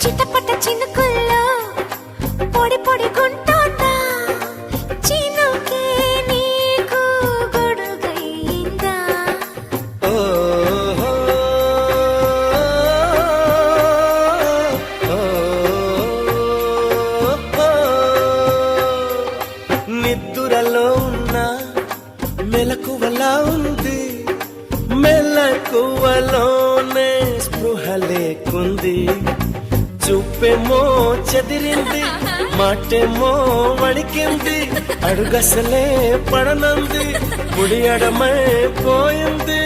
చిటపట చినుకుల్లో పొడి పొడి గుంటోందా చినుకే నీకు గొడుగైందా నిద్దురలో ఉన్న మెలకువలా ఉంది మెలకువలోనే స్పృహ లేకుంది చూపేమో చెదిరింది మాటేమో వణికింది అడుగసలే పడనంది ముడి అడమై పోయింది